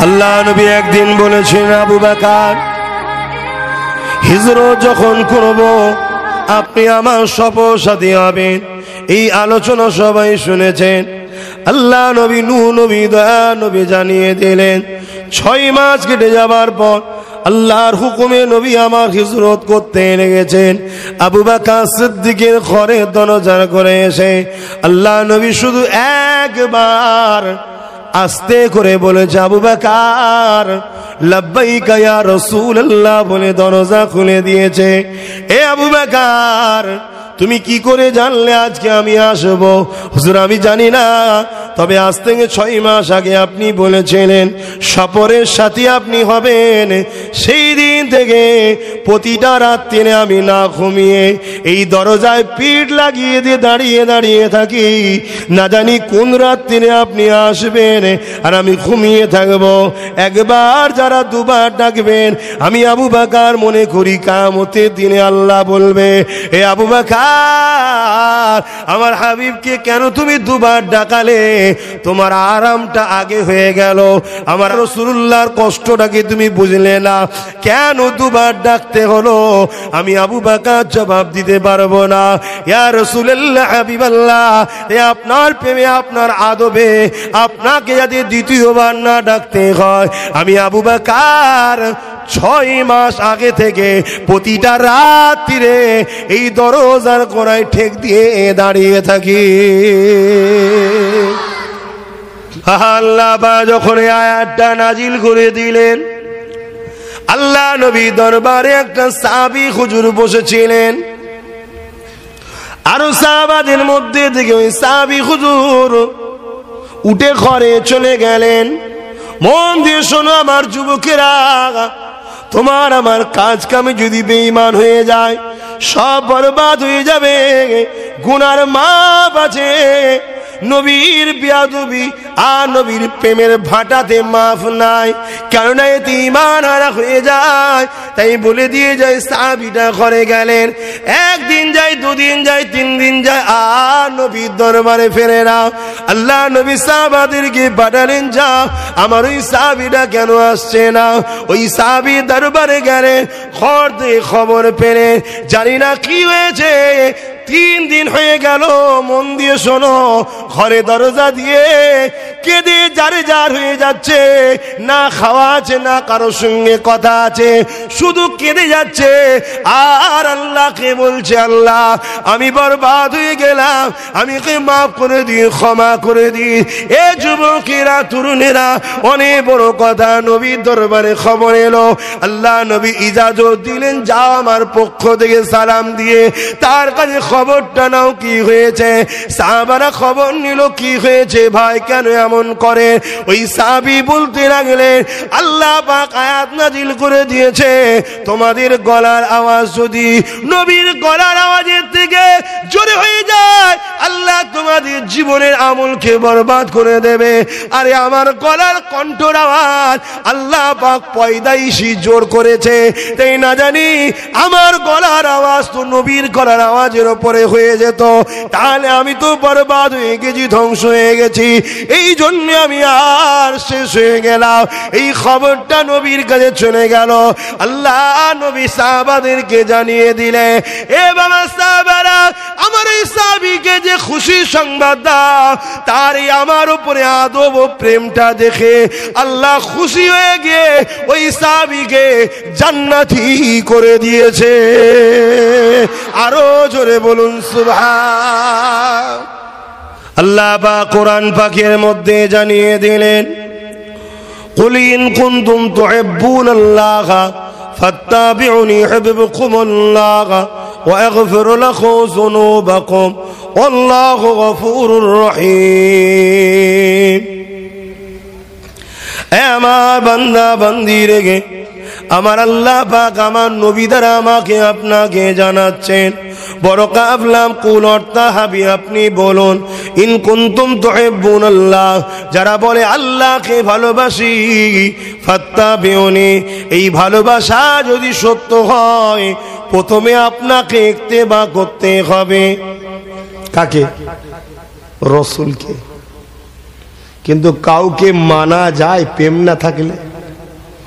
আল্লাহ নবী একদিন বলেছেন, আবু বকর হিজরত যখন করব আপনি আমার সপসাথী হবেন। এই আলোচনা সবাই শুনেছেন। আল্লাহ নবী নূহ নবী দয়া নবী জানিয়ে দিলেন 6 মাস কেটে যাবার পর আল্লাহর হুকুমে নবী আমার হিজরত করতে লেগেছেন। আবু বকর সিদ্দিকের ঘরে দরজার করে এসে আল্লাহ নবী শুধু একবার আস্তে করে বলেছে, আবু বকর লব্বাইকা ইয়া রাসূলুল্লাহ বলে দরজা খুলে দিয়েছে। এ আবু বকর তুমি কি করে জানলে আজকে আমি আসব? হুজুর আমি জানি না, তবে আজ থেকে 6 মাস আগে আপনি বলেছিলেন সফরের সাথী আপনি হবেন। সেই দিন থেকে প্রতিটা রাত্রিরে আমি না ঘুমিয়ে এই দরজায় পিঠ লাগিয়ে দিয়ে দাঁড়িয়ে দাঁড়িয়ে থাকি, না জানি কোন রাত্রিরে আপনি আসবেন আর আমি ঘুমিয়ে থাকব। একবার যারা দুবার ডাকবেন আমি আবু বকর মনে করি কিয়ামতের দিনে আল্লাহ বলবে, এ আবু বকর আমার হাবিবকে কেন তুমি দুবার ডাকালে? তোমার আরামটা আগে হয়ে গেল, আমার রাসূলুল্লাহর কষ্টটাকে তুমি বুঝলে না, কেন দুবার ডাকতে হলো? আমি আবু বকর জবাব দিতে পারবো না। ইয়া রাসূলুল্লাহ হাবিবাল্লাহ, এ আপনার প্রেমে আপনার আদবে আপনাকে যদি দ্বিতীয়বার না ডাকতে হয়, আমি আবু বকর 6 মাস আগে থেকে প্রতিটা রাত্রিরে এই দরজার কোণায় ঠেক দিয়ে দাঁড়িয়ে থাকি। আল্লাহ যখন আয়াতটা নাজিল করে দিলেন, আল্লাহ নবী দরবারে একটা সাহাবী হুজুর বসেছিলেন। আরো সাহাবাদের মধ্যে থেকে ওই সাহাবী হুজুর উঠে ঘরে চলে গেলেন। মন দিয়ে শোনো আমার যুবকেরা, তোমার আমার কাজ কামে যদি বেঈমান হয়ে যায় সব বরবাদ হয়ে যাবে। গুনার মাপ আছে, নবীর বেয়াদবি আর নবীর প্রেমের ভাটাতে মাফ নাই, কেননা এতে ঈমান হারা হয়ে যায়। তাই বলে দিয়ে যায় সাহাবীটা ঘরে গেলেন। একদিন যায়, 2 দিন যায়, 3 দিন যায়, আর নবীর দরবারে ফেরে না। আল্লাহ নবী সাহাবাদেরকে পাঠালেন, যা আমার ওই সাহাবীটা কেন আসছে না? ওই সাহাবীর দরবারে গেলেন, ঘর থেকে খবর পেলেন, জানি না কি হয়েছে, 3 দিন হয়ে গেল। মন দিয়ে শোনো, ঘরে দরজা দিয়ে কেঁদে জারে জার হয়ে যাচ্ছে, না খাওয়া আছে না কারোর সঙ্গে কথা আছে, শুধু কেঁদে যাচ্ছে আর আল্লাহকে বলছে, আল্লাহ আমি বরবাদ হয়ে গেলাম, আমাকে মাফ করে দিন, ক্ষমা করে দিন। এ যুবকেরা তরুণেরা, অনেক বড় কথা নবীর দরবারে খবর এলো। আল্লাহ নবী ইজাজত দিলেন, যাও আমার পক্ষ থেকে সালাম দিয়ে তার কাছে খবরটা নাও, কি হয়েছে? সাহাবারা খবর নিল, কি হয়েছে ভাই, কেন এমন করে? ওই সাহাবী বলতে লাগলেন, আল্লাহ পাক আয়াত নাজিল করে দিয়েছে, তোমাদের গলার আওয়াজ যদি নবীর গলার আওয়াজের থেকে জোরে হয়ে যায়, আল্লাহ তোমাদের জীবনের আমলকে বরবাদ করে দেবে। আরে আমার গলার কণ্ঠর আওয়াজ আল্লাহ পাক পয়দাইশি জোর করেছে, তাই না জানি আমার গলার আওয়াজ তো নবীর গলার আওয়াজের উপরে হয়ে যেত, তাহলে আমি তো বরবাদ হয়ে গেছি, ধ্বংস হয়ে গেছি। এই জন্য আমি আর শেষ হয়ে গেলাম। এই খবরটা নবীর কাছে চলে গেল। আল্লাহ নবী সাহাবাদেরকে জানিয়ে দিলে, এ বাবা সাহাবারা, আমার এই সাহাবীকে যে খুশি সংবাদ দাও, তারই আমার উপরে আদব ও প্রেমটা দেখে আল্লাহ খুশি হয়ে গিয়ে ওই সাহাবীকে জান্নাতি করে দিয়েছে। আরো জোরে বলুন সুবহান। আল্লাহ পাক কোরআন পাকের মধ্যে জানিয়ে দিলেন, কুল ইন কুনতুম তুহিব্বুনাল্লাহ ফাত্তাবিউনি ইউহিব্বুকুমুল্লাহ ওয়া ইয়াগফির লাকুম যুনুবাকুম ওয়াল্লাহু গফুরুর রহিম। এ আমার বান্দা বান্দি রেগে আমার আল্লাহ পাক আমার নবী দ্বারা আমাকে আপনাকে জানাচ্ছেন, বড় কাফলাম কুল অর্থাহাবি, আপনি বলুন, ইন কুনতুম তুহিব্বুনাল্লাহ, যারা বলে আল্লাহকে ভালোবাসি, ফাত্তাবিউনি, এই ভালোবাসা যদি সত্য হয় প্রথমে আপনাকে ইত্তেবা করতে হবে। কাকে? রাসূলকে। কিন্তু কাউকে মানা যায় প্রেম না থাকলে?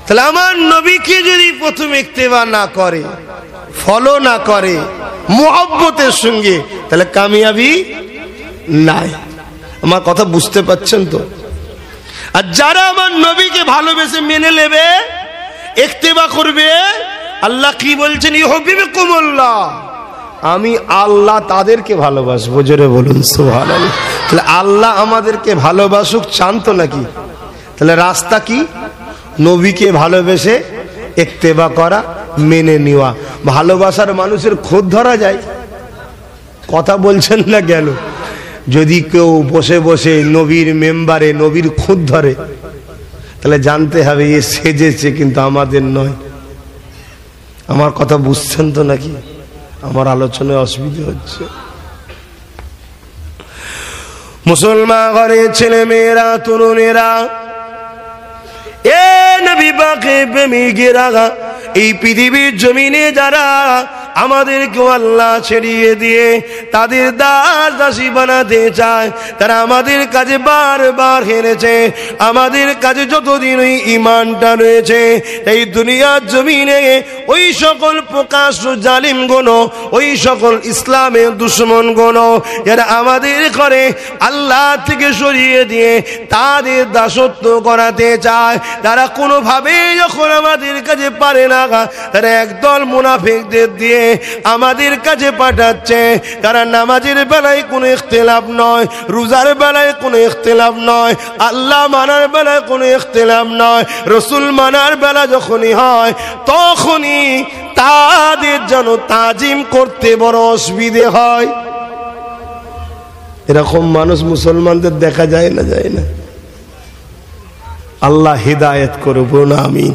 তাহলে আমার নবীকে যদি প্রথম ইত্তেবা না করে, ফলো না করে মুহাব্বতের সঙ্গে, তাহলে কামিয়াবি নাই। আমার কথা বুঝতে পাচ্ছেন তো? আর যারা আমার নবীকে ভালোবেসে মেনে নেবে, ইত্তেবা করবে, আল্লাহ কি বলছেন? ইউহিব্বুকুমুল্লাহ, আমি আল্লাহ তাদেরকে ভালোবাসবো। জোরে বলুন সুবহানাল্লাহ। তাহলে আল্লাহ আমাদেরকে ভালোবাসুক চান তো নাকি? তাহলে রাস্তা কি? নবীকে ভালোবেসে ইত্তেবা করা, মেনে নেওয়া। ভালোবাসার মানুষের খোঁজ ধরা যায়? কথা বলছেন না গেল? যদি কেউ বসে বসে নবীর মেম্বারে নবীর খোঁজ ধরে, তাহলে জানতে হবে এ সেজেছে, কিন্তু আমাদের নয়। আমার কথা বুঝছেন তো নাকি? আমার আলোচনায় অসুবিধা হচ্ছে। মুসলমান ঘরের ছেলে মেয়েরা, তরুণেরা, এ নবী পাকে প্রেমিকেরা, এই পৃথিবীর জমিনে যারা আমাদেরকে আল্লাহ ছেড়িয়ে দিয়ে তাদের দাস দাসী বানাতে চায়, তারা আমাদের কাছে বারবার হেরেছে। আমাদের কাছে যতদিন ওই ঈমানটা রয়েছে, এই দুনিয়ার জমিনে ওই সকল প্রকাশ্য জালিম গুণ, ওই সকল ইসলামের দুশ্মন গুণ যারা আমাদের করে আল্লাহ থেকে সরিয়ে দিয়ে তাদের দাসত্ব করাতে চায়, তারা কোনোভাবে যখন আমাদের কাছে পারে না, তারা একদল মুনাফিকদের দিয়ে আমাদের কাছে পাঠাচ্ছে। তারা নামাজের বেলায় কোনো ইখতিলাফ নয়, রোজার বেলায় কোনো ইখতিলাফ নয়, আল্লাহ মানার বেলায় কোনো ইখতিলাফ নয়, রসুল মানার বেলা যখনই হয় তখনই তাদের যেন তাজিম করতে বড় অসুবিধে হয়। এরকম মানুষ মুসলমানদের দেখা যায় না? যায় না? আল্লাহ হিদায়াত করুন, বলুন আমিন।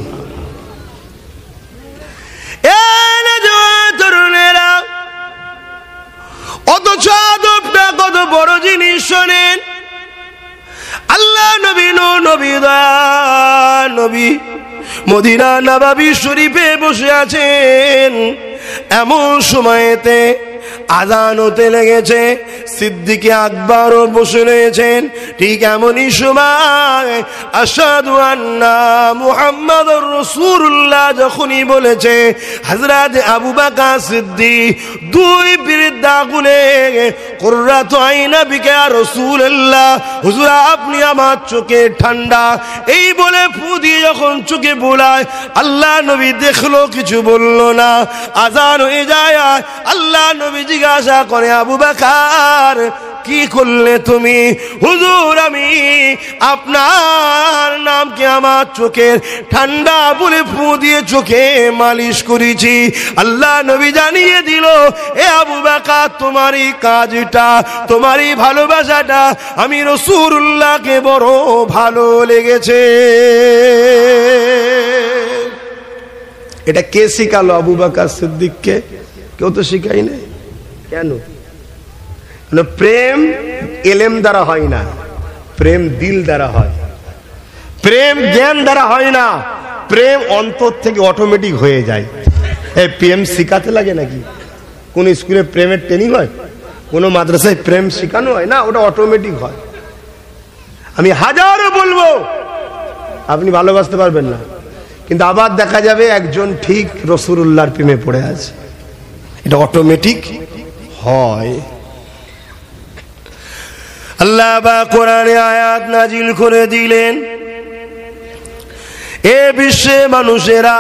অথচ আদবটা কত বড় জিনিস শোনেন। আল্লাহ নবী নবী নবী মদিনা নববী শরীফে বসে আছেন। এমন সময়তে আযান হতে লেগেছে, সিদ্দিকে আকবরও বসে রয়েছেন। ঠিক এমনই সময় আশহাদু আন্না মুহাম্মাদুর রাসূলুল্লাহ যখনই বলেছে, হযরত আবু বকর সিদ্দিক দুই বৃদ্ধা গুলে কুররাতু আইনা বিকা ইয়া রাসূলুল্লাহ, হুজুর আপনি আমার চোখে ঠান্ডা, এই বলে ফু দিয়ে যখন চোখে বোলায়, আল্লাহ নবী দেখলো, কিছু বলল না। আযান হয়ে যায়, আল্লাহ নবী জিজ্ঞাসা করে, আবু বকর কি করলে তুমি? হুজুর আমি আপনার নামকে আমার চোখের ঠান্ডা বলে ফু দিয়ে চোখে মালিশ করেছি। আল্লাহ নবী জানিয়ে দিল, এ আবু বকর তোমার এই কাজটা, তোমার এই ভালোবাসাটা আমি রাসূলুল্লাহকে বড় ভালো লেগেছে। এটা কে শিখালো আবু বকর সিদ্দিককে? কেউ তো শিখাই নাই। কেন? প্রেম এলেম দ্বারা হয় না, প্রেম দিল দ্বারা হয়। প্রেম জ্ঞান দ্বারা হয় না, প্রেম অন্তর থেকে অটোমেটিক হয়ে যায়। এই প্রেম শিখাতে লাগে নাকি? কোন স্কুলে প্রেমের ট্রেনিং হয়? কোন মাদ্রাসায় প্রেম শেখানো হয় না? ওটা অটোমেটিক হয়। আমি হাজারো বলবো, আপনি ভালোবাসতে পারবেন না, কিন্তু আবার দেখা যাবে একজন ঠিক রাসূলুল্লাহর প্রেমে পড়ে আছে। এটা অটোমেটিক হয়। আল্লাহ বা কোরআনে আয়াত নাজিল করে দিলেন, এ বিশ্বে মানুষেরা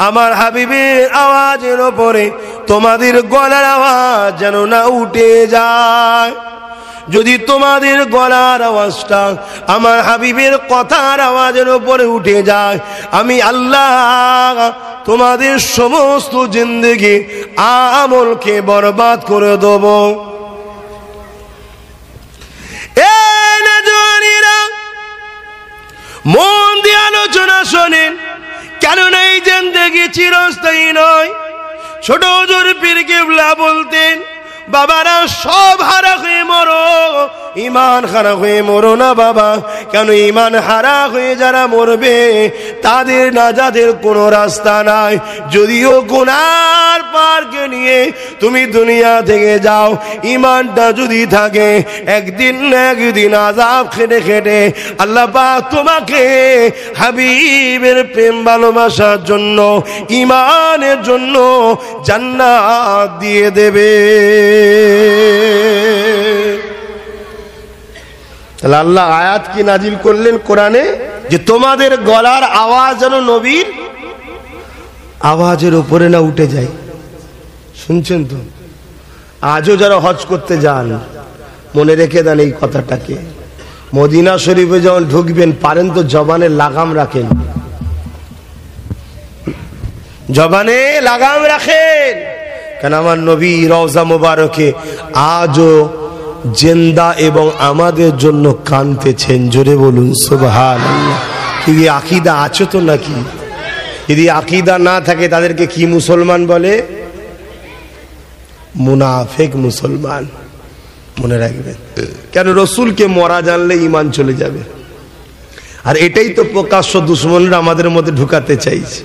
আমার হাবিবের আওয়াজের ওপরে তোমাদের গলার আওয়াজ যেন না উঠে যায়। যদি তোমাদের গলার আওয়াজটা আমার হাবিবের কথার আওয়াজের উপরে উঠে যায়, আমি আল্লাহ তোমাদের সমস্ত জিন্দেগি আমলকে বরবাদ করে দেব। মন দিয়ে আলোচনা শোনেন, কেননা এই জিন্দেগি চিরস্থায়ী নয়। ছোট হুজুর পীর কেবলা বলতেন, বাবারা সব হারা হয়ে মরো, ইমান হারা হয়ে মরো না বাবা, কেন ইমান হারা হয়ে যারা মরবে তাদের নাজাতের কোনো রাস্তা নাই। যদিও গুনার পারকে নিয়ে তুমি দুনিয়া থেকে যাও, ইমানটা যদি থাকে একদিন না একদিন আযাব খেটে খেটে আল্লাহ পাক তোমাকে হাবিবের প্রেম ভালোবাসার জন্য, ইমানের জন্য জান্নাত দিয়ে দেবে। তাহলে আল্লাহ আয়াত কি নাজিল করলেন কোরআনে, যে তোমাদের গলার আওয়াজ যেন নবীর আওয়াজের উপরে না উঠে যায়। শুনছেন তো? আজও যারা হজ করতে যান মনে রেখে দেন এই কথাটাকে। মদিনা শরীফে যখন ঢুকবেন পারেন তো জবানে লাগাম রাখেন, জবানে লাগাম রাখেন, কেন আমার নবী রওজা মোবারকে আজও জিন্দা এবং আমাদের জন্য কাঁদতেছেন। জোরে বলুন সুবহানাল্লাহ। কি আকীদা আছে তো নাকি? যদি আকীদা না থাকে তাদেরকে কি মুসলমান বলে? মুনাফিক মুসলমান। মনে রাখবেন, কেন রসুলকে মরা জানলে ঈমান চলে যাবে। আর এটাই তো প্রকাশ্য দুশমনরা আমাদের মধ্যে ঢুকাতে চাইছে।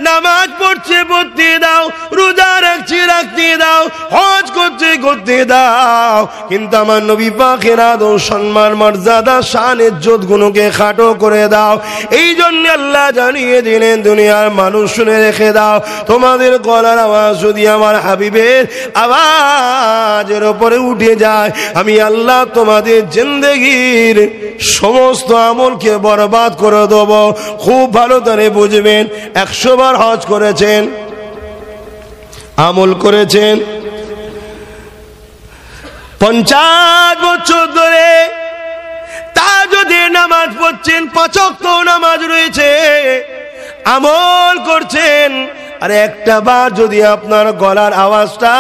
নামাজ পড়ছে পড়তে দাও, রোজা রাখছে রাখতে দাও, হজ করছে করতে দাও, কিন্তু আমার নবী পাকের আদর সম্মান মর্যাদা শান ইজ্জত গুণকে খাটো করে দাও। এই জন্য আল্লাহ জানিয়ে দিলেন দুনিয়ার মানুষ শুনে রেখে দাও, তোমাদের গলার আওয়াজ যদি আমার হাবিবের আওয়াজের উপরে উঠে যায়, আমি আল্লাহ তোমাদের জিন্দেগির সমস্ত আমলকে বরবাদ করে দেব। খুব ভালো করে বুঝবেন, 100 বার হজ করেছেন, আমল করেছেন, 50 বছর ধরে তাহাজ্জুদের নামাজ পড়ছেন, 5 ওয়াক্ত নামাজ রয়েছে, আমল করছেন, আর একটা বার যদি আপনার গলার আওয়াজটা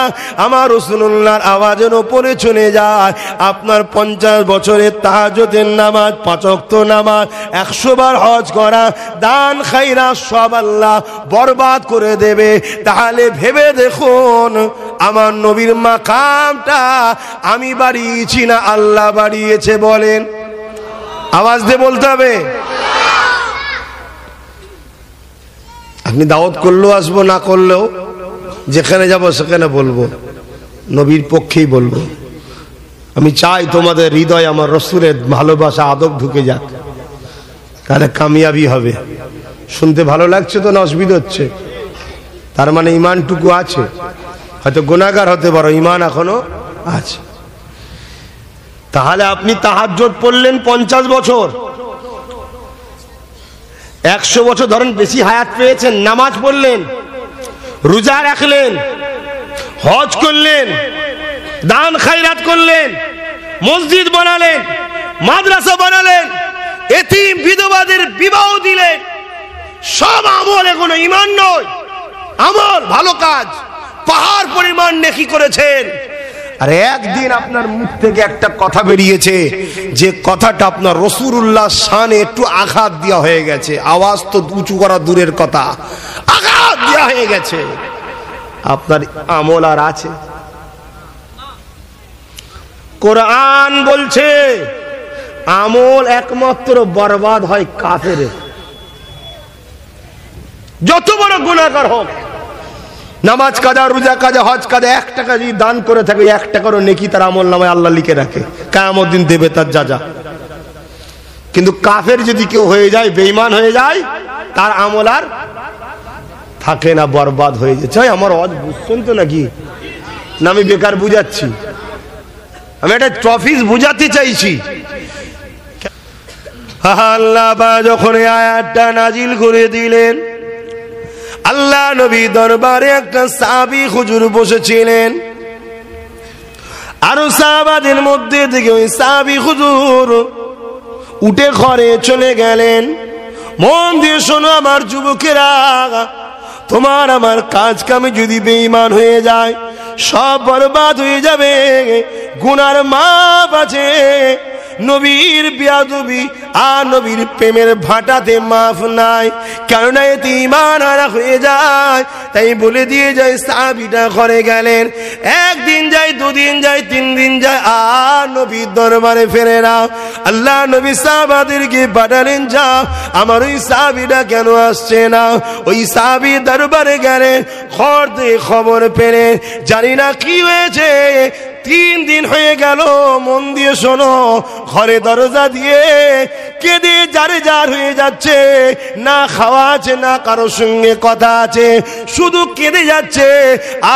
আমার রাসূলুল্লাহর আওয়াজের উপরে চলে যায়, আপনার 50 বছরের তাহাজ্জুদের নামাজ, 5 ওয়াক্ত নামাজ, 100 বার হজ করা, দান খায়রাত সব আল্লাহ বরবাদ করে দেবে। তাহলে ভেবে দেখুন আমার নবীর মাকামটা আমি বাড়িয়েছি না আল্লাহ বাড়িয়েছে? বলেন, আওয়াজ দিয়ে বলতে হবে। আপনি দাওয়াত করলেও আসবো, না করলেও যেখানে যাব সেখানে বলবো, নবীর পক্ষেই বলবো। আমি চাই তোমাদের হৃদয় আমার রাসূলের ভালোবাসা আদব ঢুকে যাক, তাহলে কামিয়াবি হবে। শুনতে ভালো লাগছে তো না অসুবিধা হচ্ছে? তার মানে ইমানটুকু আছে, হয়তো গুনাহগার হতে পারো, ইমান এখনো আছে। তাহলে আপনি তাহাজ্জুদ পড়লেন 50 বছর, 100 বছর ধরেন বেশি হায়াত পেয়েছেন, নামাজ পড়লেন, রোজা রাখলেন, হজ করলেন, দান খায়রাত করলেন, মসজিদ বানালেন, মাদ্রাসা বানালেন, এতিম বিধবাদের বিবাহ দিলেন, সব আমল এগুলো ঈমান নয়, আমল ভালো কাজ, পাহাড় পরিমাণ নেকি করেছেন। আর একদিন আপনার মুখ থেকে একটা কথা বেরিয়েছে, যে কথাটা আপনার রাসূলুল্লাহ শানে একটু আঘাত দেওয়া হয়ে গেছে, আওয়াজ তো উঁচু করা দূরের কথা, আঘাত দেওয়া হয়ে গেছে, আপনার আমল আর আছে? কোরআন বলছে আমল একমাত্র বরবাদ হয় কাফেরের, যত বড় গুনাহগার হোক। নামাজ কাজা, রোজা কাজা, হজ কাজা, 1 টাকা যদি দান করে থাকে, 1 টাকারও নেকি তার আমল নামায় আল্লাহ লিখে রাখে, কিয়ামত দিন দেবে তার যা। কিন্তু কাফের যদি কেউ হয়ে যায়, বেঈমান হয়ে যায়, তার আমল আর থাকে না, বরবাদ হয়ে যায়। আমার ওয়াজ বুঝছেন তো নাকি? না আমি বেকার বুঝাচ্ছি? আমি একটা ট্রফিস বুঝাতে চাইছি। আল্লাহ যখন আয়াতটা নাজিল করে দিলেন, আল্লাহ নবী দরবারে একটা সাহাবী হুজুর বসেছিলেন, আর সাহাবাদের মধ্যে থেকে ওই সাহাবী হুজুর উঠে ঘরে চলে গেলেন। মন দিয়ে শোনো আমার যুবকেরা, তোমার আমার কাজ কামে যদি বেঈমান হয়ে যায়, সব বরবাদ হয়ে যাবে। গুনার মাপ আছে, নবীর বিয়াদবি আর নবীর প্রেমের ভাটাতে মাফ নাই, কেননা এতে ঈমান হারা হয়ে যায়। তাই বলে দিয়ে যায় সাহাবীটা ঘরে গেলেন, একদিন যায়, দুদিন যায়, 3 দিন যায়, আর নবীর দরবারে ফেরে না। আল্লাহ নবী সাহাবাদেরকে পাঠালেন, যাও আমার ওই সাহাবীটা কেন আসছে না। ওই সাহাবীর দরবারে গেলেন, খবর পেলেন, জানি না কি হয়েছে, 3 দিন হয়ে গেল। মন দিয়ে শোনো, ঘরে দরজা দিয়ে কেঁদে জারে জার হয়ে যাচ্ছে, না খাওয়া আছে না কারো সঙ্গে কথা আছে, শুধু কেঁদে যাচ্ছে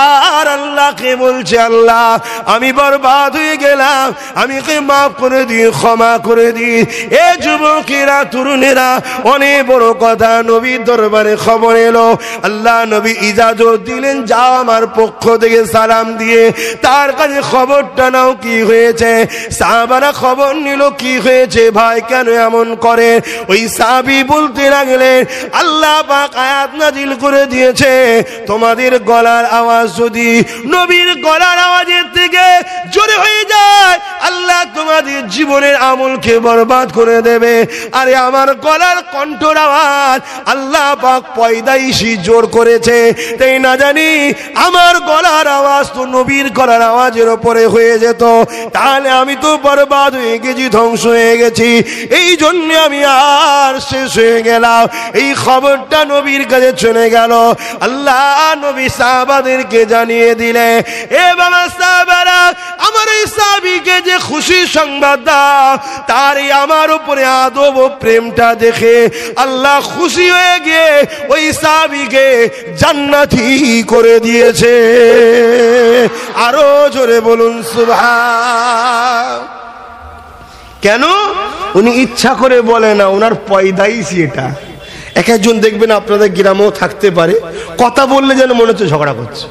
আর আল্লাহকে বলছে, আল্লাহ আমি বরবাদ হয়ে গেলাম, আমাকে মাফ করে দিন, ক্ষমা করে দিন। এ যুবকেরা, তরুণেরা, অনেক বড় কথা নবীর দরবারে খবর এলো। আল্লাহ নবী ইজাজত দিলেন, যাও আমার পক্ষ থেকে সালাম দিয়ে তার কাছে খবরটা নাও, কি হয়েছে। সাহাবারা খবর নিল, কি হয়েছে ভাই, কেন এমন করে। ওই সাহাবী বলতে লাগলেন, আল্লাহ পাক আয়াত নাজিল করে দিয়েছে, তোমাদের গলার আওয়াজ যদি নবীর গলার আওয়াজের থেকে জোরে হয়ে যায়, আল্লাহ তোমাদের জীবনের আমলকে বরবাদ করে দেবে। আরে আমার গলার কণ্ঠর আওয়াজ আল্লাহ পাক পয়দাইশি জোর করেছে, তাই না জানি আমার গলার আওয়াজ তো নবীর গলার আওয়াজের উপরে হয়ে যেত, তাহলে আমি তো বরবাদ হয়ে গেছি, ধ্বংস হয়ে গেছি। এই জন্য আমি আর শেষ হয়ে গেলাম। এই খবরটা নবীর কাছে চলে গেল। আল্লাহ নবী সাহাবাদেরকে জানিয়ে দিলে, এ বাবা সাহাবারা, আমার এই সাহাবীকে যে খুশি সংবাদ দাও, তার এই আমার উপরে আদব ও প্রেমটা দেখে আল্লাহ খুশি হয়ে গিয়ে ওই সাহাবীকে জান্নাতি করে দিয়েছে। আরো জোরে বলুন সুবহান। কেন? উনি ইচ্ছা করে বলে না, ওনার পয়দাইশি এটা। এক একজন দেখবেন আপনাদের গ্রামেও থাকতে পারে, কথা বললে যেন মনে হচ্ছে ঝগড়া করছে,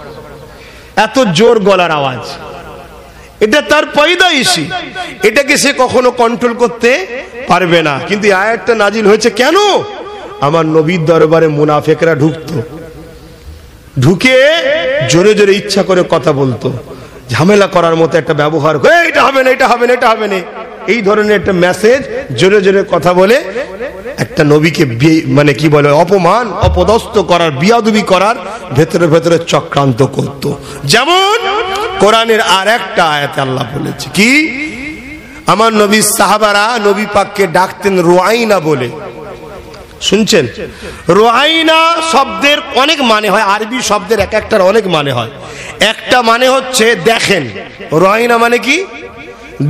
এত জোর গলার আওয়াজ, এটা তার পয়দাইশি, এটাকে সে কখনো কন্ট্রোল করতে পারবে না। কিন্তু আয়াতটা নাজিল হয়েছে কেন? আমার নবীর দরবারে মুনাফিকরা ঢুকতো, ঢুকে জোরে জোরে ইচ্ছা করে কথা বলতো, ঝামেলা করার মতো একটা ব্যবহার, এটা হবে না, এটা হবে না, এটা হবে না, এই ধরনের একটা মেসেজ জোরে জোরে কথা বলে একটা নবীকে মানে কি বলে অপমান, অপদস্থ করার, বিয়াদবি করার ভেতরে ভেতরে চক্রান্ত করত। যেমন কোরআনের আর একটা আয়াতে আল্লাহ বলেছে কি, আমার নবীর সাহাবারা নবী পাককে ডাকতেন রুআইনা বলে। শুনছেন? রুআইনা শব্দের অনেক মানে হয়, আরবি শব্দের এক একটার অনেক মানে হয়। একটা মানে হচ্ছে দেখেন, রুআইনা মানে কি,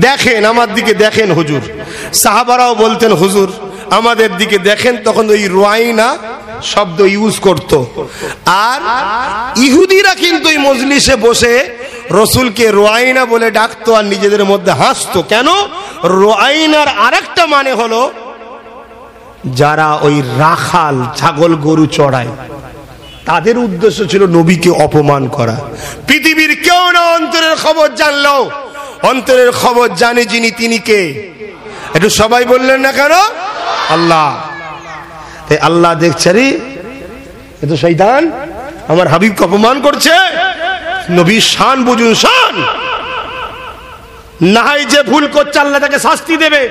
দেখেন, আমার দিকে দেখেন হুজুর। সাহাবারাও বলতেন হুজুর আমাদের দিকে দেখেন, তখন ওই রুআইনা শব্দ ইউজ করত। আর ইহুদিরা কিন্তু এই মজলিসে বসে রসুলকে রুআইনা বলে ডাকতো আর নিজেদের মধ্যে হাসতো। কেন? রুআইনার আরেকটা মানে হলো যারা ওই রাখাল ছাগল গরু চড়ায়, তাদের উদ্দেশ্য ছিল নবীকে অপমান করা। পৃথিবীর কেউ না অন্তরের খবর জানলো, অন্তরের খবর জানে যিনি, তিনি কে? একটু সবাই বললেন না কেন? আল্লাহ। তাই আল্লাহ দেখছে, রে এ তো শয়তান আমার হাবিবকে অপমান করছে। নবীর শান বুঝুন, শান না হয় যে ভুল করছে আল্লাহ তাকে শাস্তি দেবে,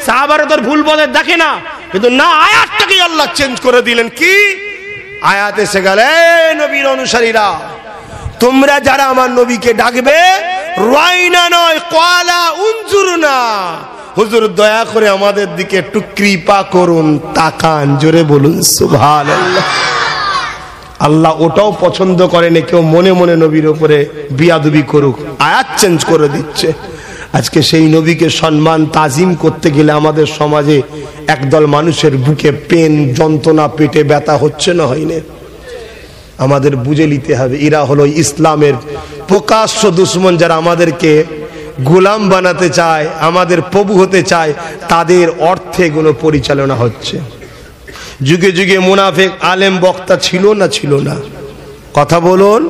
সাহাবারা তোর ভুল বলে দেখে না, কিন্তু না, আয়াতটাকে আল্লাহ চেঞ্জ করে দিলেন। কি আয়াত এসে গেল, নবীর অনুসারীরা তোমরা যারা আমার নবীকে ডাকবে, রুআইনা নয়, ক্বালা উনজুরনা, হুজুর দয়া করে আমাদের দিকে একটু কৃপা করুন, তাকান। জোরে বলুন সুবহানাল্লাহ। আল্লাহ ওটাও পছন্দ করেন কেউ মনে মনে নবীর উপরে বিয়াদবি করুক, আয়াত চেঞ্জ করে দিচ্ছে। আজকে সেই নবীকে সম্মান তাজিম করতে গেলে আমাদের সমাজে একদল মানুষের বুকে পেন, যন্ত্রণা, পেটে ব্যথা হচ্ছে না, হয়নি? আমাদের বুঝে নিতে হবে এরা হলো ইসলামের প্রকাশ্য দুশমন, যারা আমাদেরকে গোলাম বানাতে চায়, আমাদের প্রভু হতে চায়, তাদের অর্থে এগুলো পরিচালনা হচ্ছে। যুগে যুগে মুনাফিক আলেম বক্তা ছিল না? ছিল না? কথা বলুন।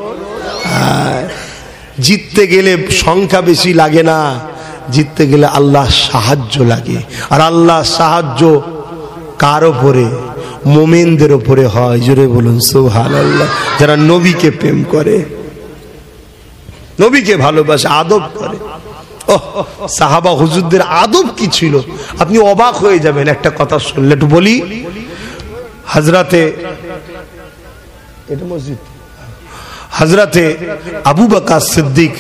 জিততে গেলে সংখ্যা বেশি লাগে না, জিততে গেলে আল্লাহ সাহায্য লাগে। আর আল্লাহ সাহায্য কার উপরে? মুমিনদের উপরে হয়। জোরে বলুন সুবহানাল্লাহ। যারা নবীকে প্রেম করে, নবীকে ভালোবাসে, আদব করে। ও সাহাবা হুজুরদের আদব কি ছিল, আপনি অবাক হয়ে যাবেন একটা কথা শুনলে। একটু বলি, হযরতে এটা মসজিদ, হযরতে আবু বকর সিদ্দিক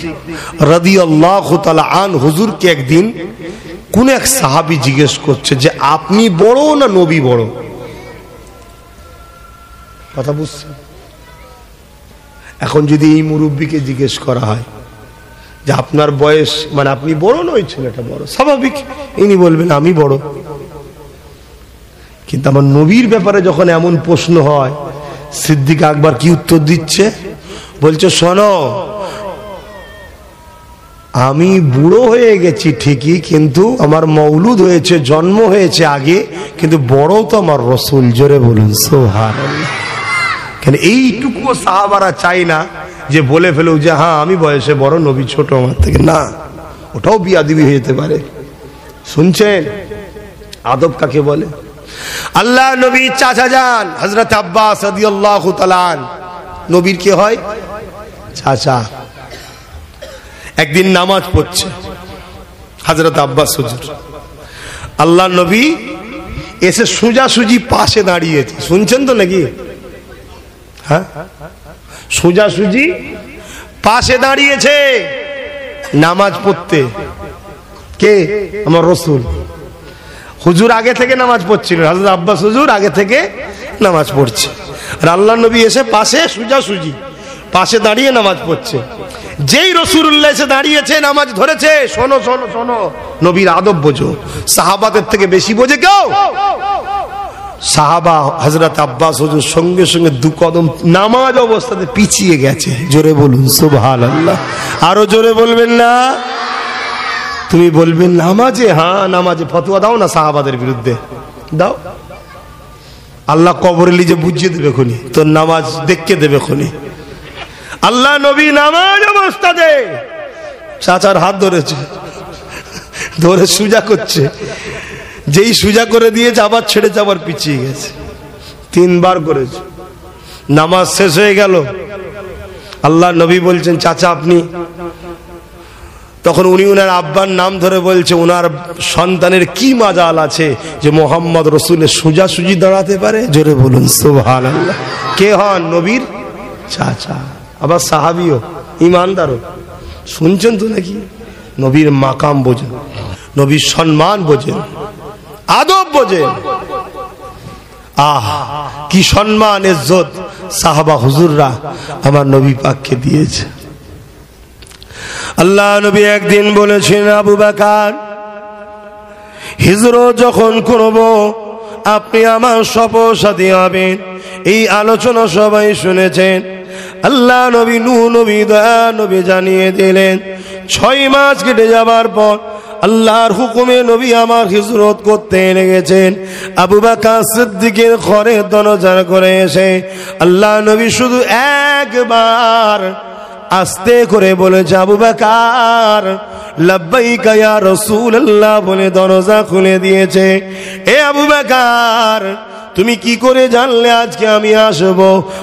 রাদিয়াল্লাহু তাআলা আনহু হুজুরকে একদিন কোন এক সাহাবী জিজ্ঞেস করছে যে আপনি বড় না নবী বড়? কথা বুঝছেন? এখন যদি এই মুরব্বীকে জিজ্ঞেস করা হয় যে আপনার বয়স মানে আপনি বড় নয়, ছেলেটা বড়, স্বাভাবিক ইনি বলবেন আমি বড়। কিন্তু আমার নবীর ব্যাপারে যখন এমন প্রশ্ন হয়, সিদ্দিক আকবর কি উত্তর দিচ্ছে? বলছে শোনো, আমি বুড়ো হয়ে গেছি ঠিকই, কিন্তু আমার মৌলুদ হয়েছে, জন্ম হয়েছে আগে, কিন্তু বড় তো আমার রসুল। জোরে বলুন সুবহানাল্লাহ। কেন এইটুকু সাহাবারা চাই না যে বলে ফেলো যে হ্যাঁ আমি বয়সে বড়, নবী ছোট আমার থেকে, না, ওটাও বিয়াদবি হয়ে যেতে পারে। শুনছেন আদব কাকে বলে? আল্লাহ নবী চাচা যান হযরত আব্বাস রাদিয়াল্লাহু তাআলা নবীর কে হয়? চাচা। একদিন নামাজ পড়ছে হযরত আব্বাস হুজুর, আল্লাহ নবী এসে সোজাসুজি পাশে দাঁড়িয়েছে। শুনছেন তো নাকি? হ্যাঁ, সোজাসুজি পাশে দাঁড়িয়েছে নামাজ পড়তে। কে? আমার রসুল। হুজুর আগে থেকে নামাজ পড়ছিলেন, হযরত আব্বাস হুজুর আগে থেকে নামাজ পড়ছে, আর আল্লাহ নবী এসে পাশে সোজাসুজি পাশে দাঁড়িয়ে নামাজ পড়ছে। যেই রাসূলুল্লাহ এসে দাঁড়িয়েছে, নামাজ ধরেছে, শোনো শোনো শোনো, নবীর আদব বোঝো। সাহাবাদের থেকে বেশি বোঝে কেউ? সাহাবা হযরত আব্বাস হুজুর সঙ্গে সঙ্গে দু কদম নামাজ অবস্থাতে পিছিয়ে গেছে। জোরে বলুন সুবহানাল্লাহ। আরো জোরে বলবেন না? তুমি বলবেন নামাজে? হ্যাঁ নামাজে। ফতোয়া দাও না সাহাবাদের বিরুদ্ধে, দাও। আল্লাহ কবরে লিজে বুঝিয়ে দেবে খুনি, তোর নামাজ দেখকে দেবে খুনি। আল্লাহ নবী নামাজ অবস্থাতে চাচার হাত ধরেছে, ধরে সুজা করছে, যেই সুজা করে দিয়েছে আবার ছেড়েছে, আবার পিছিয়ে গেছে, তিনবার করেছে। নামাজ শেষ হয়ে গেল, আল্লাহ নবী বলছেন চাচা আপনি? তখন উনি উনার আব্বার নাম ধরে বলছে উনার সন্তানের কি মাজাল আছে যে মোহাম্মদ রসুলের সোজাসুজি দাঁড়াতে পারে। জোরে বলুন সুবহানাল্লাহ। কে হন? নবীর চাচা, আবার সাহাবিও, ইমানদারও। শুনছেন তো নাকি? নবীর মাকাম বোঝেন, নবীর সম্মান বোঝেন, আদব বোঝেন। আহ কি সম্মান ইজ্জত সাহাবা হুজুররা আমার নবী পাককে দিয়েছে। আল্লাহ নবী একদিন বলেছেন আবু বকর হিজরত যখন করব আপনি আমার সপসাথী হবেন। এই আলোচনা সবাই শুনেছেন। আল্লাহ নবী নূহ নবী দয়া নবী জানিয়ে দিলেন 6 মাস কেটে যাবার পর আল্লাহর হুকুমে নবী আমার হিজরত করতে লেগেছেন। আবু বকর সিদ্দিকের ঘরে দরজা করে এসে আল্লাহ নবী শুধু একবার আস্তে করে বলেছে আবু বকর লব্বাইকা ইয়া রাসূলুল্লাহ বলে দরজা খুলে দিয়েছে। এ আবু বকর তুমি কি করে জানলে আজকে আমি আসব?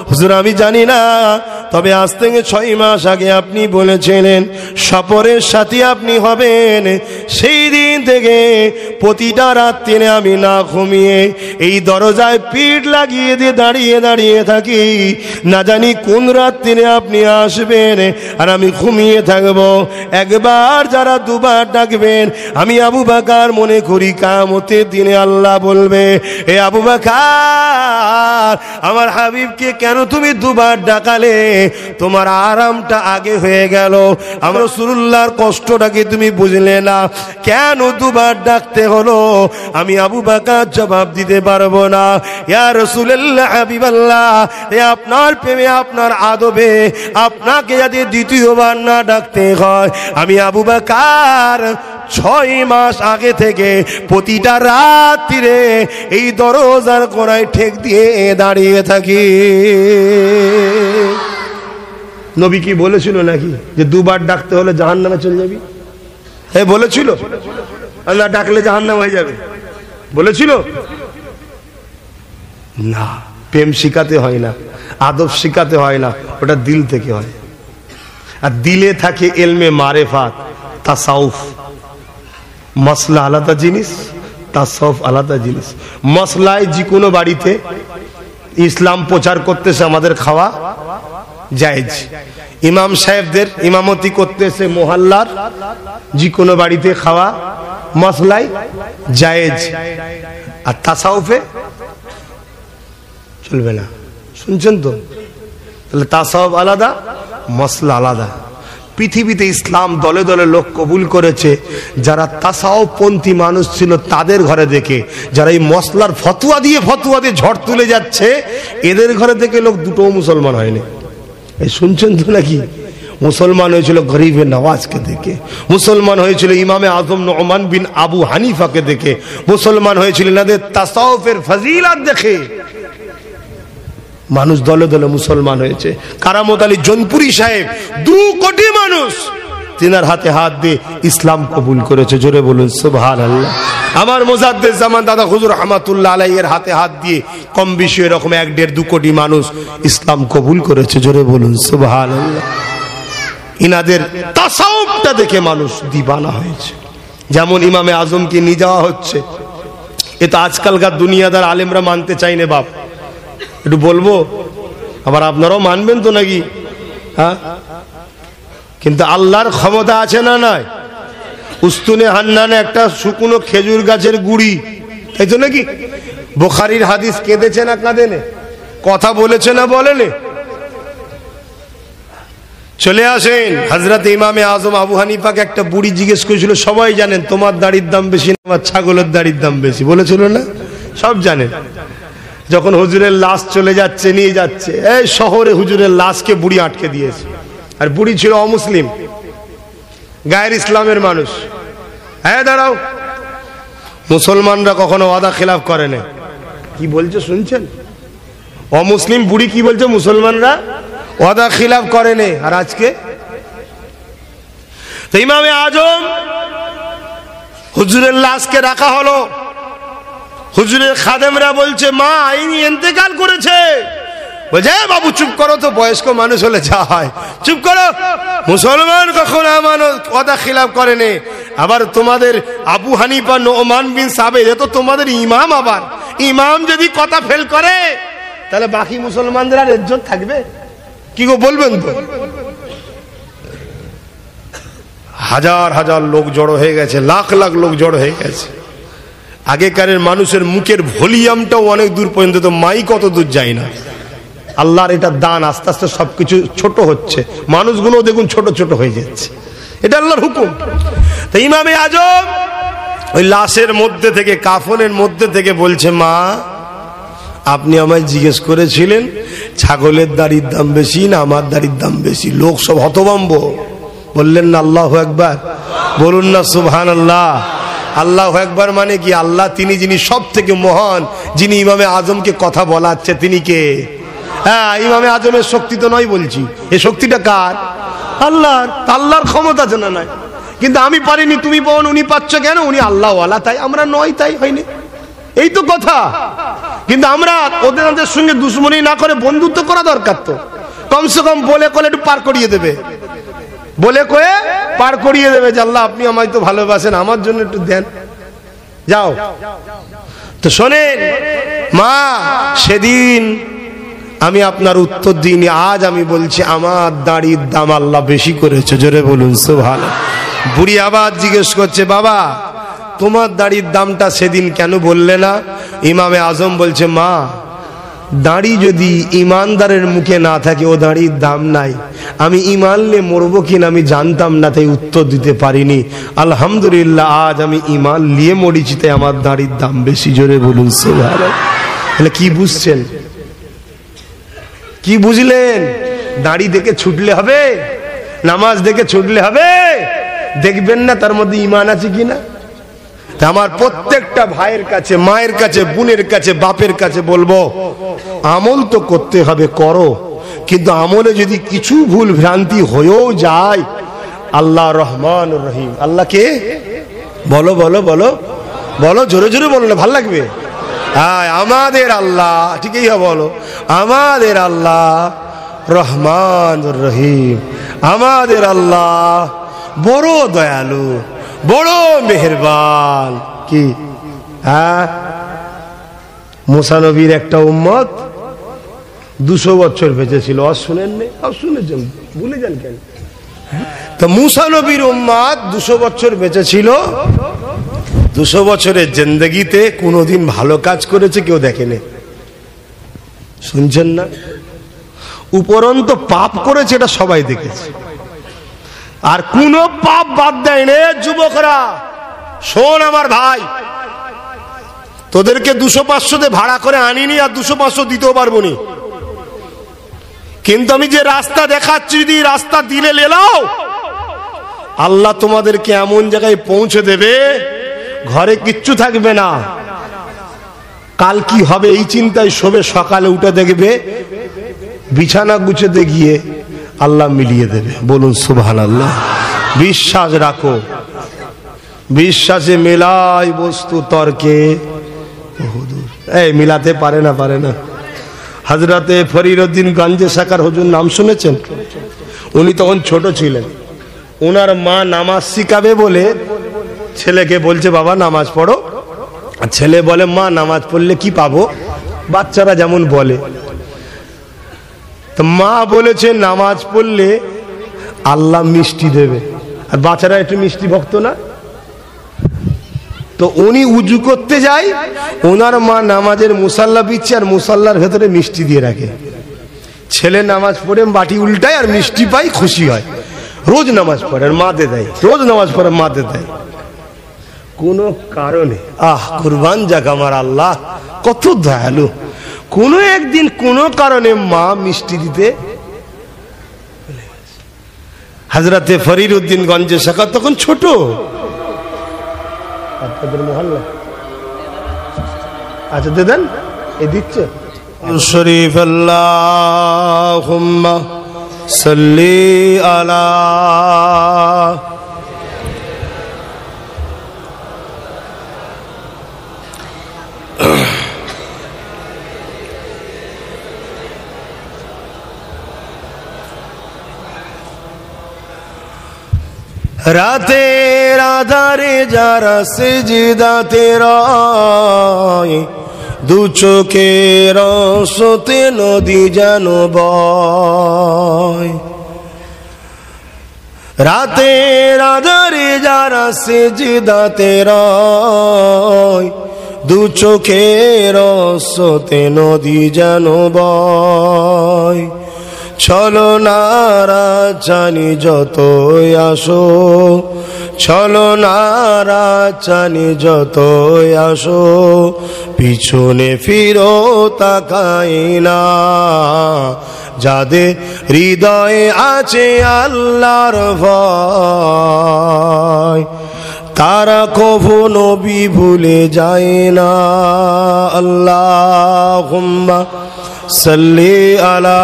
হুজুর আমি জানি না, তবে আজ থেকে 6 মাস আগে আপনি বলেছিলেন সফরের সাথী আপনি হবেন। সেই দিন থেকে প্রতিটা রাত্রিরে আমি না ঘুমিয়ে এই দরজায় পিঠ লাগিয়ে দিয়ে দাঁড়িয়ে দাঁড়িয়ে থাকি, না জানি কোন রাত্রিরে আপনি আসবেন আর আমি ঘুমিয়ে থাকব। একবার যারা দুবার ডাকবেন আমি আবু বকর মনে করি কিয়ামতের দিনে আল্লাহ বলবে এ আবু বকর আমার হাবিবকে কেন তুমি দুবার ডাকালে? তোমার আরামটা আগে হয়ে গেল, আমার রাসূলুল্লাহর কষ্টটাকে তুমি বুঝলে না, কেন দুবার ডাকতে হলো? আমি আবু বকর জবাব দিতে পারবো না। ইয়া রাসূলুল্লাহ হাবিবাল্লাহ, এ আপনার প্রেমে আপনার আদবে আপনাকে যদি দ্বিতীয়বার না ডাকতে হয়, আমি আবু বকর 6 মাস আগে থেকে প্রতিটা রাত্রিরে এই দরজার কোণায় ঠেক দিয়ে দাঁড়িয়ে থাকি। নবী কি বলেছিল নাকি যে দুবার ডাকতে হলে জাহান্নামে চলে যাবি? হ্যাঁ বলেছিল? আল্লাহ ডাকলে জাহান্নাম হয়ে যাবে বলেছিল না। প্রেম শিখাতে হয় না, আদব শিখাতে হয় না, ওটা দিল থেকে হয়। আর দিলে থাকে ইলমে মারিফাত, তাসাউফ, মশলা আলাদা জিনিস, তাসাউফ আলাদা জিনিস। মশলায় যে কোনো বাড়িতে ইসলাম প্রচার করতেছে আমাদের খাওয়া জায়েজ। ইমাম সাহেবদের ইমামতি করতেছে মোহাল্লার যে কোনো বাড়িতে খাওয়া মশলাই জায়েজ। আর তাসাউফে চলবে না। শুনছেন তো? তাহলে তাসাউফ আলাদা, মশলা আলাদা। পৃথিবীতে ইসলাম দলে দলে লোক কবুল করেছে যারা তাসাউফ পন্থী মানুষ ছিল তাদের ঘরে দেখে, যারা এই মশলার ফতোয়া দিয়ে ঝড় তুলে যাচ্ছে এদের ঘরে থেকে লোক দুটোও মুসলমান হয়নি। এই শুনছেন তো নাকি? মুসলমান হয়েছিল গরিবে নওয়াজকে দেখে, মুসলমান হয়েছিল ইমামে আজম নুমান বিন আবু হানিফাকে দেখে, মুসলমান হয়েছিল এনাদের তাসাউফের ফজিলত দেখে মানুষ দলে দলে মুসলমান হয়েছে। কারামত আলী জনপুরি সাহেব 2 কোটি মানুষ তিনার হাতে হাত দিয়ে ইসলাম কবুল করেছে। জোরে বলুন সুবহানাল্লাহ। আমার মুজাদ্দিদ জামান দাদা হুজুর রহমাতুল্লাহ আলাইহির হাতে হাত দিয়ে কম বেশি এরকম 1-1.5-2 কোটি মানুষ ইসলাম কবুল করেছে। জোরে বলুন সুবহানাল্লাহ। ইনাদের তাসাউফটা দেখে মানুষ দিবানা হয়েছে। যেমন ইমামে আজমকে নিয়ে যাওয়া হচ্ছে, এটা আজকালকার দুনিয়াদার আলেমরা মানতে চাই না। বাপ একটু বলবো, আবার আপনারাও মানবেন তো নাকি? হ্যাঁ, কিন্তু আল্লাহর ক্ষমতা আছে না নাই? উস্তুনে হান্নানে একটা শুকনো খেজুর গাছের গুড়ি, তাই তো নাকি? বুখারীর হাদিস কেঁদেছে না কাঁদেনে? কথা বলেছে না বলেনে? চলে আসেন। হযরত ইমামে আজম আবু হানিফাকে একটা বুড়ি জিজ্ঞেস করেছিল, সবাই জানেন তোমার দাড়ির দাম বেশি না আমার ছাগলের দাড়ির দাম বেশি, বলেছিল না? সব জানেন। যখন হুজুরের লাশ চলে যাচ্ছে, নিয়ে যাচ্ছে, এই শহরে হুজুরের লাশকে বুড়ি আটকে দিয়েছে। আর বুড়ি ছিল অমুসলিম, গায়ের ইসলামের মানুষ। হ্যাঁ দাঁড়াও, মুসলমানরা কখনো ওয়াদা খেলাফ করে না। কি বলছে শুনছেন? অমুসলিম বুড়ি কি বলছে? মুসলমানরা ওয়াদা খিলাফ করে না। আর আজকে তো ইমামে আজম হুজুরের লাশকে রাখা হলো। হুজুরের খাদেমরা বলছে মা ইনি ইন্তেকাল করেছে। বলছে বাবু চুপ করো তো, বয়স্ক মানুষ হলে যা হয়, চুপ করো। মুসলমান কখনো আমানত ওয়াদা খিলাফ করেনি। আবার তোমাদের আবু হানিফা নুমান বিন সাবিত, এ তো তোমাদের ইমাম। আবার ইমাম যদি কথা ফেল করে তাহলে বাকি মুসলমানদের আর ইজ্জত থাকবে? কি গো বলবেন তো? হাজার হাজার লোক জড়ো হয়ে গেছে, লাখ লাখ লোক জড়ো হয়ে গেছে। আগেকারের মানুষের মুখের ভলিউমটাও অনেক দূর পর্যন্ত, তো মাইক কত দূর যায় না। আল্লাহর এটা দান, আস্তে আস্তে সবকিছু ছোট হচ্ছে, মানুষগুলো দেখুন ছোট ছোট হয়ে যাচ্ছে। এটা আল্লাহর হুকুম। তো ইমামে আজম ওই লাশের মধ্যে থেকে, কাফনের মধ্যে থেকে বলছে মা আপনি আমায় জিজ্ঞেস করেছিলেন ছাগলের দাড়ির দাম বেশি না আমার দাড়ির দাম বেশি। লোক সব হতভম্ব, বললেন না আল্লাহু আকবার, বলুন না সুবহানাল্লাহ। আল্লাহু আকবার মানে কি? আল্লাহ তিনি যিনি সব থেকে মহান, যিনি ইমামে আজমকে কথা বলাচ্ছে তিনি কে? হ্যাঁ, ইমামে আজমের শক্তি তো নয় বলছি, এই শক্তিটা কার? আল্লাহর। আল্লাহর ক্ষমতা আছে না নাই? কিন্তু আমি পারিনি, তুমি পাওন, উনি পাচ্ছ কেন? উনি আল্লাহওয়ালা তাই, আমরা নয় তাই হয়নি, এই তো কথা। কিন্তু আমরা ওদের সঙ্গে দুশ্মনী না করে বন্ধুত্ব করা দরকার। তো কমসে কম বলে কলে একটু পার করিয়ে দেবে, বলে কয়ে পার করিয়ে দেবে যে আল্লাহ আপনি আমায় তো ভালোবাসেন, আমার জন্য একটু দেন, যাও। তো শোনেন মা, সেদিন আমি আপনার উত্তর দিইনি, আজ আমি বলছি আমার দাড়ির দাম আল্লাহ বেশি করেছে। জোরে বলুন সুবহানাল্লাহ। বুড়ি আবার জিজ্ঞেস করছে বাবা তোমার দাড়ির দামটা সেদিন কেন বললে না? ইমামে আজম বলছে মা দাড়ি যদি ইমানদারের মুখে না থাকে ও দাড়ির দাম নাই। আমি ইমান নিয়ে মরবো কিনা আমি জানতাম না, তাই উত্তর দিতে পারিনি। আলহামদুলিল্লাহ আজ আমি ইমান নিয়ে মরিছি, তাই আমার দাড়ির দাম বেশি। জোরে বলুন সুবহানাল্লাহ। তাহলে কি বুঝছেন? কি বুঝলেন? দাড়ি দেখে ছুটলে হবে? নামাজ দেখে ছুটলে হবে? দেখবেন না তার মধ্যে ইমান আছে কিনা। আমার প্রত্যেকটা ভাইয়ের কাছে, মায়ের কাছে, বোনের কাছে, বাপের কাছে বলবো আমল তো করতে হবে, করো, কিন্তু আমলে যদি কিছু ভুল ভ্রান্তি হয়েও যায়, আল্লাহ রহমান রহিম। আল্লাহ কে? বলো বলো বলো বলো, জোরে জোরে বলো না, ভাল লাগবে। হ্যাঁ, আমাদের আল্লাহ, ঠিকই বলো, আমাদের আল্লাহ রহমান রহিম, আমাদের আল্লাহ বড় দয়ালু, বড় মেহেরবান। কি হ্যাঁ, মুসা নবীর একটা উম্মত 200 বছর বেঁচে ছিল। আর শুনেননি? আর শুনেছেন, ভুলে যান কেন? তো মুসা নবীর উম্মত 200 বছর বেঁচে ছিল। 200 বছরের জিন্দেগিতে কোনোদিন ভালো কাজ করেছে কেউ দেখেনি। শুনছেন না? উপরন্ত পাপ করেছে এটা সবাই দেখেছে, আর কোন পাপ বাদ দেয় না। যুবকরা শোন আমার ভাই, তোদেরকে 200-500 ভাড়া করে আনিনি, আর 200-500 দিতেও পারবো নি, কিন্তু আমি যে রাস্তা দেখাচ্ছি যদি রাস্তা দিলে লেলাও, আল্লাহ তোমাদেরকে এমন জায়গায় পৌঁছে দেবে ঘরে কিচ্ছু থাকবে না। কাল কি হবে এই চিন্তায় শোবে, সকালে উঠে দেখবে বিছানা গুছাতে গিয়ে আল্লাহ মিলিয়ে দেবে। বলুন সুবহানাল্লাহ। বিশ্বাস রাখো, বিশ্বাসে মেলাই বস্তু তর্কে বহুদূর। এই মিলাতে পারে না, পারে না। হযরতে ফরিদউদ্দিন গঞ্জে সাকার হুজুর নাম শুনেছেন? উনি তখন ছোট ছিলেন। ওনার মা নামাজ শিখাবে বলে ছেলেকে বলছে বাবা নামাজ পড়ো। ছেলে বলে মা নামাজ পড়লে কি পাবো? বাচ্চারা যেমন বলে। তো মা বলেছে নামাজ পড়লে আল্লাহ মিষ্টি দেবে। আর বাচ্চারা একটু মিষ্টি ভক্ত না, তো উনি উজু করতে যায়, ওনার মা নামাজের মুসাল্লা বিচ্ছে আর মুসাল্লার ভেতরে মিষ্টি দিয়ে রাখে। ছেলে নামাজ পড়ে বাটি উল্টায় আর মিষ্টি পাই, খুশি হয়। রোজ নামাজ পড়ে আর মাতে দেয়, রোজ নামাজ পড়ে মাতে দেয়। কোন কারণে, কুরবান যাক আমার আল্লাহ, কত দয়ালু। কোনো একদিন কোন কারণে মা মিষ্টি দিতে। হযরতে ফরিদউদ্দিন গঞ্জে শাখা তখন ছোট। আপনাদের মহল্লা আচ্ছা দেন, এই দিচ্ছে শরীফ। আল্লাহুম্মা সাল্লি আলা রাতের আধারে যারা সিজদাতে রয়, দু চোখের আঁসুতে নদী যেন বয়। রাতের আধারে যারা সিজদাতে রয়, দু চোখের আঁসুতে নদী যেন বয়। চলো নারা জানি যতই আসো, চলো নারা জানি যতই আসো, পিছনে ফিরো তাকাই না। যাদের হৃদয়ে আছে আল্লাহর ভয়, তারা কভু নবী ভুলে যায় না। আল্লাহুম্মা সাল্লি আলা।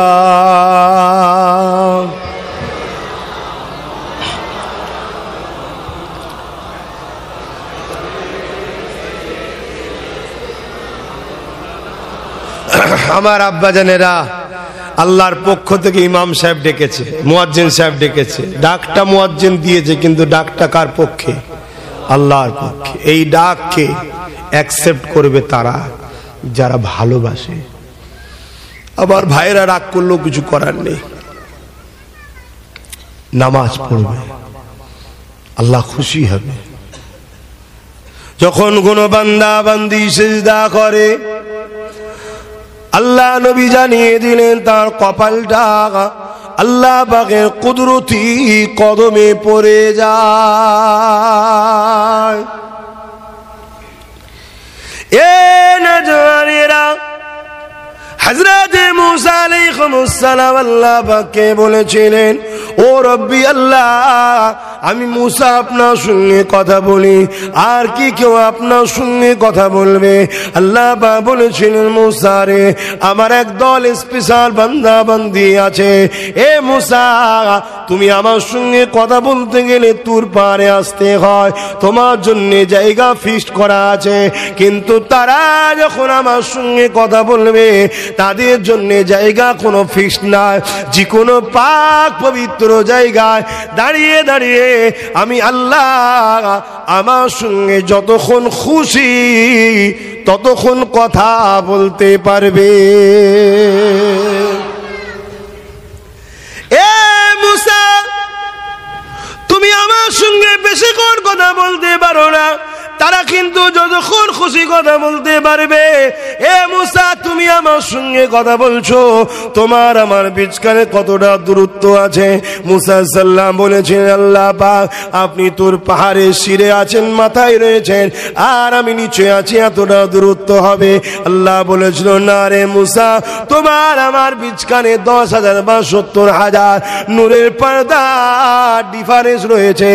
আমার আব্বাজানেরা, আল্লাহর পক্ষ থেকে ইমাম সাহেব ডেকেছে, মুয়াজ্জিন সাহেব ডেকেছে। ডাকটা মুয়াজ্জিন দিয়েছে, কিন্তু ডাকটা কার পক্ষে? আল্লাহর পক্ষে। এই ডাককে অ্যাকসেপ্ট করবে তারা যারা ভালোবাসে। আবার ভাইরা রাগ করলেও কিছু করার নেই, নামাজ পড়বে, আল্লাহ খুশি হবে। যখন কোন বান্দা বান্দি সিজদা করে, আল্লাহ নবী জানিয়ে দিলেন তার কপালটা আল্লাহ পাকের কুদরতি কদমে পড়ে যায়। এ নজওয়ানেরা, হযরতে মুসা আলাইহিস সালাম আল্লাহ পাককে বলেছিলেন, ও রব্বি আল্লাহ, আমি মুসা আপনার সঙ্গে কথা বলি, আর কি কেউ আপনার সঙ্গে কথা বলবে? আল্লাহ পাক বলেছিলেন, মুসা রে, আমার একদল স্পেশাল বান্দা বান্দি আছে। এ মুসা, তুমি আমার সঙ্গে কথা বলতে গেলে তুর পারে আসতে হয়, তোমার জন্য জায়গা ফিক্সড করা আছে। কিন্তু তারা যখন আমার সঙ্গে কথা বলবে, তাদের জন্য জায়গা কোনো ফিক্সড নাই। যে কোনো পাক পবিত্র জায়গায় দাঁড়িয়ে দাঁড়িয়ে আমি আল্লাহ আমার সঙ্গে যতক্ষণ খুশি ততক্ষণ কথা বলতে পারবে। এ মুসা, তুমি আমার সঙ্গে বেশিক্ষণ কথা বলতে পারো না, তারা কিন্তু যতক্ষণ খুশি কথা বলতে পারবে। এ মুসা, তুমি আমার সঙ্গে কথা বলছো, তোমার আমার বিচকানে কতটা দূরত্ব আছে? মুসা সাল্লাম বলেছেন, আল্লাহ পাক আপনি তোর পাহাড়ের শিরে আছেন, মাথায় রয়েছেন, আর আমি নিচে আছি, এতটা দূরত্ব হবে? আল্লাহ বলেছিল, না রে মুসা, তোমার আমার বিচকানে 10,000 বা 70,000 নূরের পর্দা ডিফারেন্স রয়েছে।